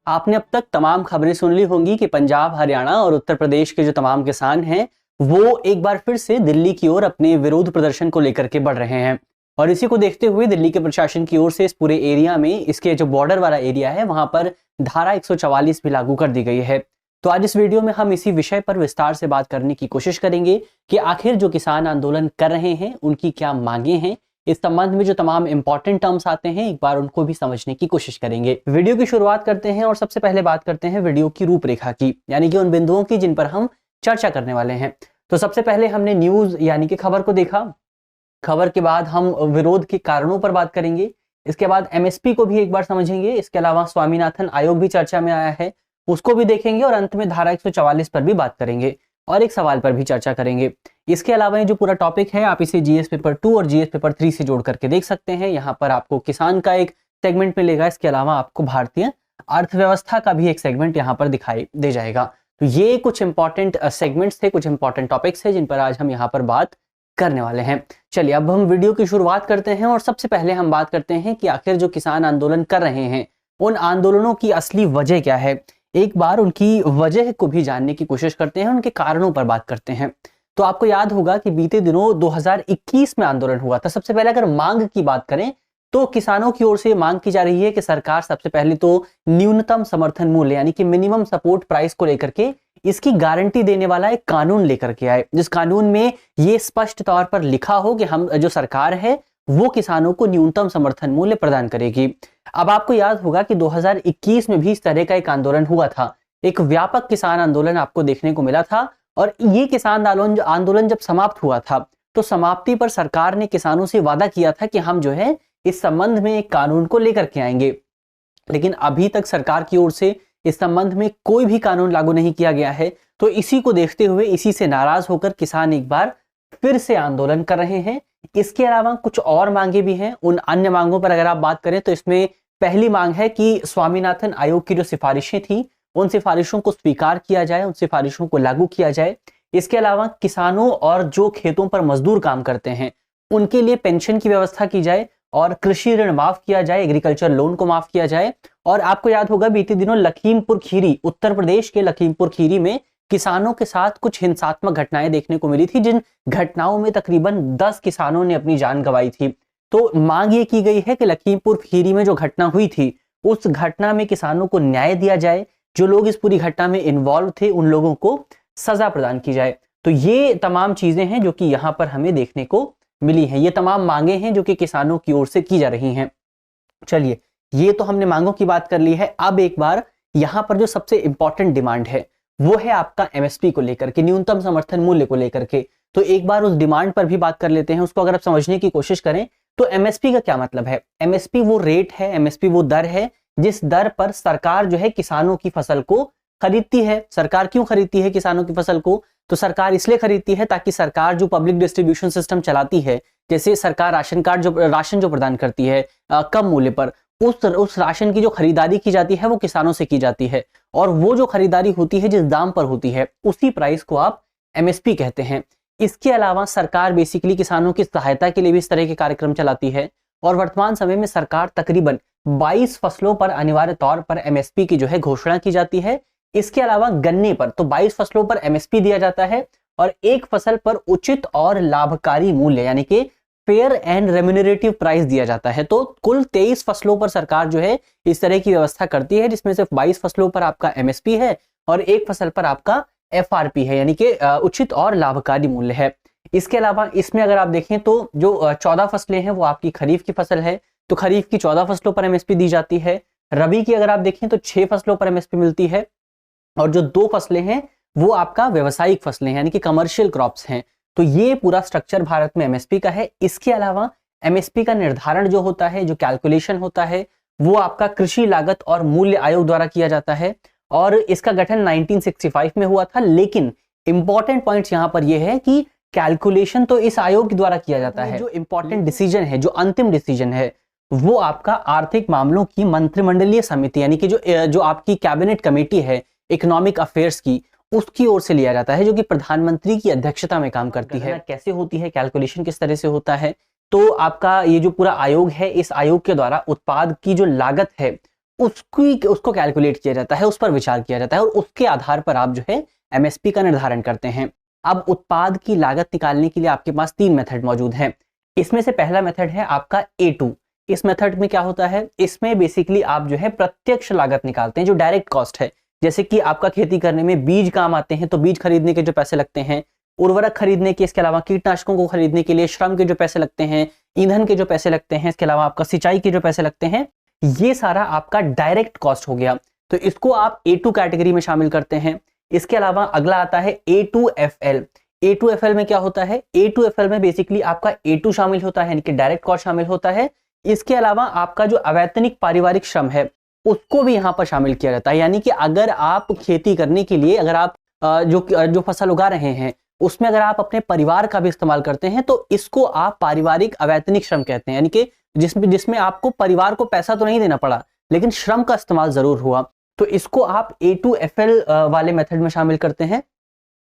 आपने अब तक तमाम खबरें सुन ली होंगी कि पंजाब, हरियाणा और उत्तर प्रदेश के जो तमाम किसान हैं वो एक बार फिर से दिल्ली की ओर अपने विरोध प्रदर्शन को लेकर के बढ़ रहे हैं। और इसी को देखते हुए दिल्ली के प्रशासन की ओर से इस पूरे एरिया में, इसके जो बॉर्डर वाला एरिया है वहां पर धारा 144 भी लागू कर दी गई है। तो आज इस वीडियो में हम इसी विषय पर विस्तार से बात करने की कोशिश करेंगे कि आखिर जो किसान आंदोलन कर रहे हैं उनकी क्या मांगे हैं। इस संबंध में जो तमाम इंपॉर्टेंट टर्म्स आते हैं एक बार उनको भी समझने की कोशिश करेंगे। वीडियो की शुरुआत करते हैं और सबसे पहले बात करते हैं वीडियो की रूपरेखा की, यानी कि उन बिंदुओं की जिन पर हम चर्चा करने वाले हैं। तो सबसे पहले हमने न्यूज यानी कि खबर को देखा। खबर के बाद हम विरोध के कारणों पर बात करेंगे। इसके बाद एमएसपी को भी एक बार समझेंगे। इसके अलावा स्वामीनाथन आयोग भी चर्चा में आया है, उसको भी देखेंगे और अंत में धारा 144 पर भी बात करेंगे और एक सवाल पर भी चर्चा करेंगे। इसके अलावा ये जो पूरा टॉपिक है आप इसे जीएस पेपर 2 और जीएस पेपर 3 से जोड़ करके देख सकते हैं। यहाँ पर आपको किसान का एक सेगमेंट मिलेगा, इसके अलावा आपको भारतीय अर्थव्यवस्था का भी एक सेगमेंट यहाँ पर दिखाई दे जाएगा। तो ये कुछ इंपॉर्टेंट सेगमेंट्स थे, कुछ इंपॉर्टेंट टॉपिक्स है जिन पर आज हम यहाँ पर बात करने वाले हैं। चलिए अब हम वीडियो की शुरुआत करते हैं और सबसे पहले हम बात करते हैं कि आखिर जो किसान आंदोलन कर रहे हैं उन आंदोलनों की असली वजह क्या है। एक बार उनकी वजह को भी जानने की कोशिश करते हैं, उनके कारणों पर बात करते हैं। तो आपको याद होगा कि बीते दिनों 2021 में आंदोलन हुआ था। सबसे पहले अगर मांग की बात करें तो किसानों की ओर से मांग की जा रही है कि सरकार सबसे पहले तो न्यूनतम समर्थन मूल्य यानी कि मिनिमम सपोर्ट प्राइस को लेकर के इसकी गारंटी देने वाला एक कानून लेकर के आए, जिस कानून में ये स्पष्ट तौर पर लिखा हो कि हम जो सरकार है वो किसानों को न्यूनतम समर्थन मूल्य प्रदान करेगी। अब आपको याद होगा कि 2021 में भी इस तरह का एक आंदोलन हुआ था, एक व्यापक किसान आंदोलन आपको देखने को मिला था। और ये किसान आंदोलन जब समाप्त हुआ था तो समाप्ति पर सरकार ने किसानों से वादा किया था कि हम जो है इस संबंध में एक कानून को लेकर के आएंगे, लेकिन अभी तक सरकार की ओर से इस संबंध में कोई भी कानून लागू नहीं किया गया है। तो इसी को देखते हुए, इसी से नाराज होकर किसान एक बार फिर से आंदोलन कर रहे हैं। इसके अलावा कुछ और मांगे भी हैं। उन अन्य मांगों पर अगर आप बात करें तो इसमें पहली मांग है कि स्वामीनाथन आयोग की जो सिफारिशें थी उन सिफारिशों को स्वीकार किया जाए, उन सिफारिशों को लागू किया जाए। इसके अलावा किसानों और जो खेतों पर मजदूर काम करते हैं उनके लिए पेंशन की व्यवस्था की जाए और कृषि ऋण माफ किया जाए, एग्रीकल्चर लोन को माफ किया जाए। और आपको याद होगा बीते दिनों लखीमपुर खीरी, उत्तर प्रदेश के लखीमपुर खीरी में किसानों के साथ कुछ हिंसात्मक घटनाएं देखने को मिली थी, जिन घटनाओं में तकरीबन 10 किसानों ने अपनी जान गंवाई थी। तो मांग ये की गई है कि लखीमपुर खीरी में जो घटना हुई थी उस घटना में किसानों को न्याय दिया जाए, जो लोग इस पूरी घटना में इन्वॉल्व थे उन लोगों को सजा प्रदान की जाए। तो ये तमाम चीजें हैं जो कि यहाँ पर हमें देखने को मिली हैं। ये तमाम मांगे हैं जो कि किसानों की ओर से की जा रही हैं। चलिए ये तो हमने मांगों की बात कर ली है। अब एक बार यहाँ पर जो सबसे इंपॉर्टेंट डिमांड है वो है आपका एमएसपी को लेकर के, न्यूनतम समर्थन मूल्य को लेकर के। तो एक बार उस डिमांड पर भी बात कर लेते हैं। उसको अगर आप समझने की कोशिश करें तो एमएसपी का क्या मतलब है। एमएसपी वो रेट है, एमएसपी वो दर है जिस दर पर सरकार जो है किसानों की फसल को खरीदती है। सरकार क्यों खरीदती है किसानों की फसल को? तो सरकार इसलिए खरीदती है ताकि सरकार जो पब्लिक डिस्ट्रीब्यूशन सिस्टम चलाती है, जैसे सरकार राशन जो प्रदान करती है कम मूल्य पर, उस राशन की जो खरीदारी की जाती है वो किसानों से की जाती है। और वो जो खरीदारी होती है जिस दाम पर होती है उसी प्राइस को आप एमएसपी कहते हैं। इसके अलावा सरकार बेसिकली किसानों की सहायता के लिए भी इस तरह के कार्यक्रम चलाती है। और वर्तमान समय में सरकार तकरीबन 22 फसलों पर अनिवार्य तौर पर एमएसपी की जो है घोषणा की जाती है। इसके अलावा गन्ने पर तो 22 फसलों पर एमएसपी दिया जाता है और एक फसल पर उचित और लाभकारी मूल्य यानी कि फेयर एंड रेम्यूनरेटिव प्राइस दिया जाता है। तो कुल 23 फसलों पर सरकार जो है इस तरह की व्यवस्था करती है, जिसमें सिर्फ 22 फसलों पर आपका एमएसपी है और एक फसल पर आपका एफआरपी है यानी कि उचित और लाभकारी मूल्य है। इसके अलावा इसमें अगर आप देखें तो जो 14 फसलें हैं वो आपकी खरीफ की फसल है, तो खरीफ की 14 फसलों पर एमएसपी दी जाती है। रबी की अगर आप देखें तो 6 फसलों पर एमएसपी मिलती है और जो 2 फसलें हैं वो आपका व्यवसायिक फसलें हैं यानी कि कमर्शियल क्रॉप्स हैं। तो ये पूरा स्ट्रक्चर भारत में एमएसपी का है। इसके अलावा एमएसपी का निर्धारण जो होता है, जो कैलकुलेशन होता है, वो आपका कृषि लागत और मूल्य आयोग द्वारा किया जाता है और इसका गठन 1965 में हुआ था। लेकिन इंपॉर्टेंट पॉइंट्स यहाँ पर यह है कि कैलकुलेशन तो इस आयोग के द्वारा किया जाता है। जो इंपॉर्टेंट डिसीजन है, जो अंतिम डिसीजन है, वो आपका आर्थिक मामलों की मंत्रिमंडलीय समिति यानी कि जो आपकी कैबिनेट कमेटी है इकोनॉमिक अफेयर्स की, उसकी ओर से लिया जाता है, जो कि प्रधानमंत्री की अध्यक्षता में काम करती है। कैसे होती है, कैलकुलेशन किस तरह से होता है, तो आपका ये जो पूरा आयोग है, इस आयोग के द्वारा उत्पाद की जो लागत है उसको कैलकुलेट किया जाता है, उस पर विचार किया जाता है और उसके आधार पर आप जो है एमएसपी का निर्धारण करते हैं। अब उत्पाद की लागत निकालने के लिए आपके पास 3 मेथड मौजूद हैं। इसमें से पहला मेथड है आपका A2। इस मेथड में क्या होता है, इसमें बेसिकली आप जो है प्रत्यक्ष लागत निकालते हैं, जो डायरेक्ट कॉस्ट है। जैसे कि आपका खेती करने में बीज काम आते हैं, तो बीज खरीदने के जो पैसे लगते हैं, उर्वरक खरीदने के, इसके अलावा कीटनाशकों को खरीदने के लिए श्रम के जो पैसे लगते हैं, ईंधन के जो पैसे लगते हैं, इसके अलावा आपका सिंचाई के जो पैसे लगते हैं, ये सारा आपका डायरेक्ट कॉस्ट हो गया। तो इसको आप A2 कैटेगरी में शामिल करते हैं। इसके अलावा अगला आता है A2FL। A2FL में क्या होता है, A2FL में बेसिकली आपका A2 शामिल होता है, यानी कि डायरेक्ट कॉस्ट शामिल होता है। इसके अलावा आपका जो अवैतनिक पारिवारिक श्रम है उसको भी यहाँ पर शामिल किया जाता है। यानी कि अगर आप खेती करने के लिए, अगर आप जो फसल उगा रहे हैं उसमें अगर आप अपने परिवार का भी इस्तेमाल करते हैं तो इसको आप पारिवारिक अवैतनिक श्रम कहते हैं। यानी कि जिसमें आपको परिवार को पैसा तो नहीं देना पड़ा लेकिन श्रम का इस्तेमाल जरूर हुआ, तो इसको आप A2FL वाले मेथड में शामिल करते हैं।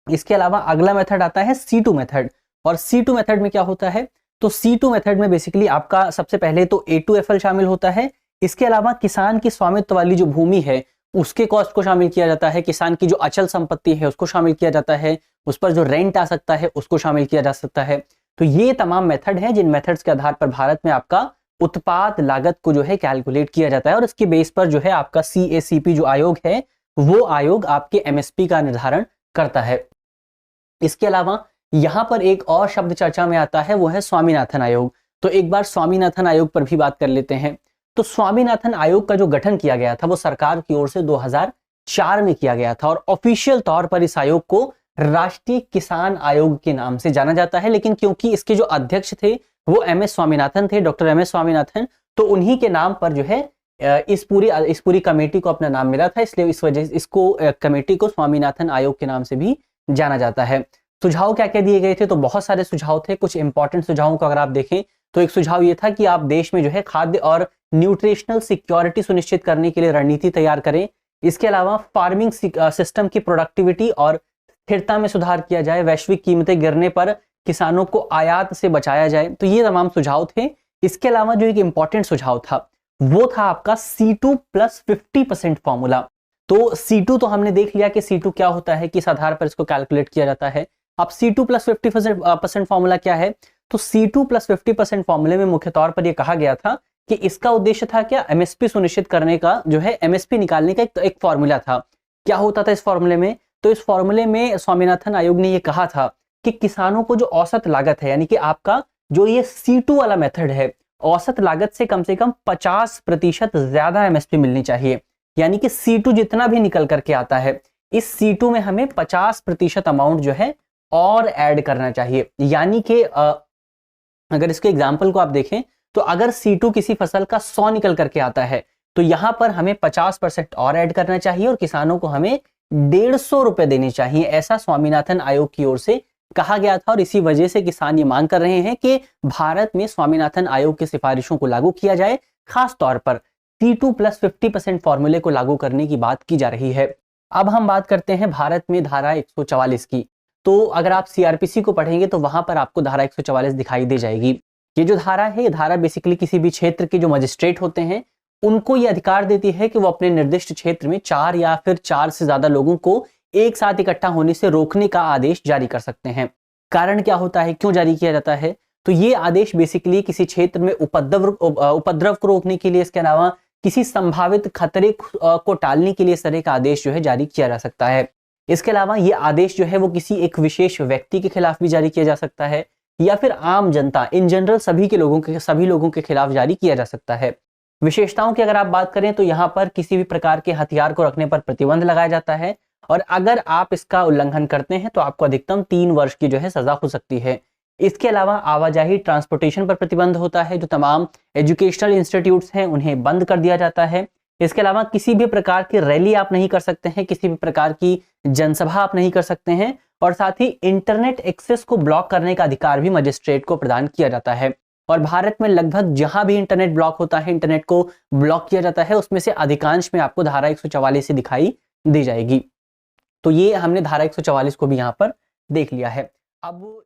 इसके अलावा अगला मेथड आता है C2 मेथड। और C2 मेथड में क्या होता है, तो C2 मेथड में बेसिकली आपका सबसे पहले तो A2FL शामिल होता है। इसके अलावा किसान की स्वामित्व वाली जो भूमि है उसके कॉस्ट को शामिल किया जाता है, किसान की जो अचल संपत्ति है उसको शामिल किया जाता है, उस पर जो रेंट आ सकता है उसको शामिल किया जा सकता है। तो ये तमाम मेथड हैं जिन मेथड्स के आधार पर भारत में आपका उत्पाद लागत को जो है कैलकुलेट किया जाता है और इसके बेस पर जो है आपका CACP जो आयोग है वो आयोग आपके MSP का निर्धारण करता है। इसके अलावा यहां पर एक और शब्द चर्चा में आता है, वो है स्वामीनाथन आयोग। तो एक बार स्वामीनाथन आयोग पर भी बात कर लेते हैं। तो स्वामीनाथन आयोग का जो गठन किया गया था वो सरकार की ओर से 2004 में किया गया था और ऑफिशियल तौर पर इस आयोग को राष्ट्रीय किसान आयोग के नाम से जाना जाता है। लेकिन क्योंकि इसके जो अध्यक्ष थे वो MS स्वामीनाथन थे, डॉक्टर MS स्वामीनाथन, तो उन्हीं के नाम पर जो है इस पूरी कमेटी को अपना नाम मिला था, इसलिए इस वजह से इसको कमेटी को स्वामीनाथन आयोग के नाम से भी जाना जाता है। सुझाव क्या क्या दिए गए थे, तो बहुत सारे सुझाव थे। कुछ इंपॉर्टेंट सुझावों को अगर आप देखें तो एक सुझाव ये था कि आप देश में जो है खाद्य और न्यूट्रिशनल सिक्योरिटी सुनिश्चित करने के लिए रणनीति तैयार करें। इसके अलावा फार्मिंग सिस्टम की प्रोडक्टिविटी और स्थिरता में सुधार किया जाए, वैश्विक कीमतें गिरने पर किसानों को आयात से बचाया जाए। तो ये तमाम सुझाव थे। इसके अलावा जो एक इंपॉर्टेंट सुझाव था वो था आपका C2 + 50% फॉर्मूला। तो C2 तो हमने देख लिया कि C2 क्या होता है, किस आधार पर इसको कैलकुलेट किया जाता है। अब C2 + 50% फॉर्मूला क्या है, तो C2 + 50% फॉर्मूले में मुख्य तौर पर यह कहा गया था कि इसका उद्देश्य था क्या, MSP सुनिश्चित करने का, जो है MSP निकालने का एक फॉर्मूला था। क्या होता था इस फॉर्मूले में, तो इस फॉर्मूले में स्वामीनाथन आयोग ने यह कहा था कि किसानों को जो औसत लागत है, यानी कि आपका जो ये C2 वाला मेथड है, औसत लागत से कम 50% ज्यादा MSP मिलनी चाहिए। यानी कि C2 जितना भी निकल करके आता है, इस C2 में हमें 50% अमाउंट जो है और ऐड करना चाहिए। यानी कि अगर इसके एग्जाम्पल को आप देखें तो अगर C2 किसी फसल का 100 निकल करके आता है तो यहां पर हमें 50% और ऐड करना चाहिए और किसानों को हमें 150 रुपए देने चाहिए। ऐसा स्वामीनाथन आयोग की ओर से कहा गया था और इसी वजह से किसान ये मांग कर रहे हैं कि भारत में स्वामीनाथन आयोग की सिफारिशों को लागू किया जाए। खास तौर पर C2 + 50% फॉर्मूले को लागू करने की बात की जा रही है। अब हम बात करते हैं भारत में धारा 144 की। तो अगर आप CRPC को पढ़ेंगे तो वहां पर आपको धारा 144 दिखाई दे जाएगी। ये जो धारा है, ये धारा बेसिकली किसी भी क्षेत्र के जो मजिस्ट्रेट होते हैं उनको ये अधिकार देती है कि वो अपने निर्दिष्ट क्षेत्र में 4 या फिर 4 से ज्यादा लोगों को एक साथ इकट्ठा होने से रोकने का आदेश जारी कर सकते हैं। कारण क्या होता है, क्यों जारी किया जाता है, तो ये आदेश बेसिकली किसी क्षेत्र में उपद्रव को रोकने के लिए, इसके अलावा किसी संभावित खतरे को टालने के लिए इस तरह का आदेश जो है जारी किया जा सकता है। इसके अलावा ये आदेश जो है वो किसी एक विशेष व्यक्ति के खिलाफ भी जारी किया जा सकता है या फिर आम जनता इन जनरल सभी लोगों के खिलाफ जारी किया जा सकता है। विशेषताओं की अगर आप बात करें तो यहाँ पर किसी भी प्रकार के हथियार को रखने पर प्रतिबंध लगाया जाता है और अगर आप इसका उल्लंघन करते हैं तो आपको अधिकतम 3 वर्ष की जो है सजा हो सकती है। इसके अलावा आवाजाही ट्रांसपोर्टेशन पर प्रतिबंध होता है, जो तमाम एजुकेशनल इंस्टीट्यूट्स हैं उन्हें बंद कर दिया जाता है। इसके अलावा किसी भी प्रकार की रैली आप नहीं कर सकते हैं, किसी भी प्रकार की जनसभा आप नहीं कर सकते हैं और साथ ही इंटरनेट एक्सेस को ब्लॉक करने का अधिकार भी मजिस्ट्रेट को प्रदान किया जाता है। और भारत में लगभग जहां भी इंटरनेट ब्लॉक होता है, इंटरनेट को ब्लॉक किया जाता है, उसमें से अधिकांश में आपको धारा 144 से दिखाई दी जाएगी। तो ये हमने धारा 144 को भी यहाँ पर देख लिया है। अब